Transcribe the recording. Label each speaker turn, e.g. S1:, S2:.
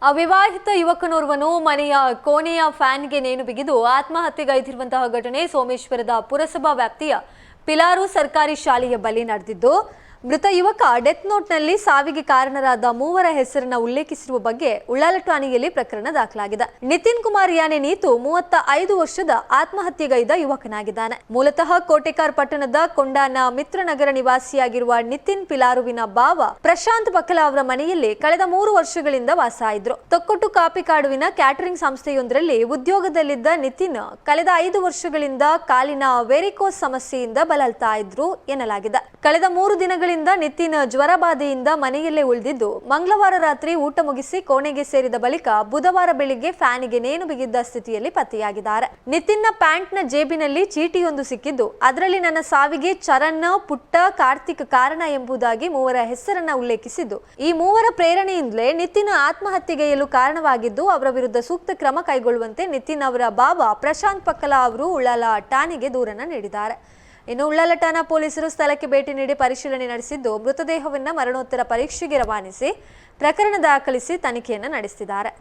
S1: ಅವಿವಾಹಿತ ಯುವಕನೋರ್ವನು ಮನೆಯ ಕೋಣೆಯ ಫ್ಯಾನ್ಗೆ ನೇಣು ಬಿಗಿದು ಆತ್ಮಹತ್ಯೆಗೈದಿರುವಂತಹ ಘಟನೆ ಸೋಮೇಶ್ವರದ ಪುರಸಭಾ ವ್ಯಾಪ್ತಿಯ ಪಿಲಾರು ಸರ್ಕಾರಿ ಶಾಲೆಯ ಬಳಿ ನಡೆದಿದ್ದು, ಮೃತ ಯುವಕ ಡೆತ್ ನೋಟ್ನಲ್ಲಿ ಸಾವಿಗೆ ಕಾರಣರಾದ ಮೂವರ ಹೆಸರನ್ನು ಉಲ್ಲೇಖಿಸಿರುವ ಬಗ್ಗೆ ಉಳ್ಳಾಲ ಠಾಣೆಯಲ್ಲಿ ಪ್ರಕರಣ ದಾಖಲಾಗಿದೆ. ನಿತಿನ್ ಕುಮಾರ್ ಯಾನೆ ನೀತು 35 ವರ್ಷದ ಆತ್ಮಹತ್ಯೆಗೈದ ಯುವಕನಾಗಿದ್ದಾನೆ. ಮೂಲತಃ ಕೋಟೆಕಾರ್ ಪಟ್ಟಣದ ಕೊಂಡಾನ ಮಿತ್ರನಗರ ನಿವಾಸಿಯಾಗಿರುವ ನಿತಿನ್ ಪಿಲಾರುವಿನ ಭಾವ ಪ್ರಶಾಂತ್ ಬಕಲ ಅವರ ಮನೆಯಲ್ಲಿ ಕಳೆದ 3 ವರ್ಷಗಳಿಂದ ವಾಸ ಇದ್ರು. ತೊಕ್ಕೊಟ್ಟು ಕಾಪಿಕಾಡುವಿನ ಕ್ಯಾಟರಿಂಗ್ ಸಂಸ್ಥೆಯೊಂದರಲ್ಲಿ ಉದ್ಯೋಗದಲ್ಲಿದ್ದ ನಿತಿನ್ ಕಳೆದ 5 ವರ್ಷಗಳಿಂದ ಕಾಲಿನ ವೆರಿಕೋಸ್ ಸಮಸ್ಯೆಯಿಂದ ಬಳಲ್ತಾ ಇದ್ರು ಎನ್ನಲಾಗಿದೆ. ಕಳೆದ 3 ದಿನಗಳಿಂದ ನಿತಿನ್ ಜ್ವರ ಬಾಧೆಯಿಂದ ಮನೆಯಲ್ಲೇ ಉಳಿದಿದ್ದು, ಮಂಗಳವಾರ ರಾತ್ರಿ ಊಟ ಮುಗಿಸಿ ಕೋಣೆಗೆ ಸೇರಿದ ಬಳಿಕ ಬುಧವಾರ ಬೆಳಿಗ್ಗೆ ಫ್ಯಾನಿಗೆ ನೇಣು ಬಿಗಿದ್ದ ಸ್ಥಿತಿಯಲ್ಲಿ ಪತ್ತೆಯಾಗಿದ್ದಾರೆ. ನಿತಿನ್ನ ಪ್ಯಾಂಟ್ನ ಜೇಬಿನಲ್ಲಿ ಚೀಟಿಯೊಂದು ಸಿಕ್ಕಿದ್ದು, ಅದರಲ್ಲಿ ನನ್ನ ಸಾವಿಗೆ ಚರಣ್, ಪುಟ್ಟ, ಕಾರ್ತಿಕ್ ಕಾರಣ ಎಂಬುದಾಗಿ ಮೂವರ ಹೆಸರನ್ನ ಉಲ್ಲೇಖಿಸಿದ್ದು, ಈ ಮೂವರ ಪ್ರೇರಣೆಯಿಂದಲೇ ನಿತಿನ್ ಆತ್ಮಹತ್ಯೆಗೆಯಲು ಕಾರಣವಾಗಿದ್ದು, ಅವರ ವಿರುದ್ಧ ಸೂಕ್ತ ಕ್ರಮ ಕೈಗೊಳ್ಳುವಂತೆ ನಿತಿನ್ ಅವರ ಭಾವ ಪ್ರಶಾಂತ್ ಬಕಲ ಅವರು ಉಳ್ಳಾಲ ಠಾಣೆಗೆ ದೂರನ್ನ ನೀಡಿದ್ದಾರೆ. ಇನ್ನು ಉಳ್ಳಾಲ ಠಾಣಾ ಪೊಲೀಸರು ಸ್ಥಳಕ್ಕೆ ಭೇಟಿ ನೀಡಿ ಪರಿಶೀಲನೆ ನಡೆಸಿದ್ದು, ಮೃತದೇಹವನ್ನು ಮರಣೋತ್ತರ ಪರೀಕ್ಷೆಗೆ ರವಾನಿಸಿ ಪ್ರಕರಣ ದಾಖಲಿಸಿ ತನಿಖೆಯನ್ನು ನಡೆಸಿದ್ದಾರೆ.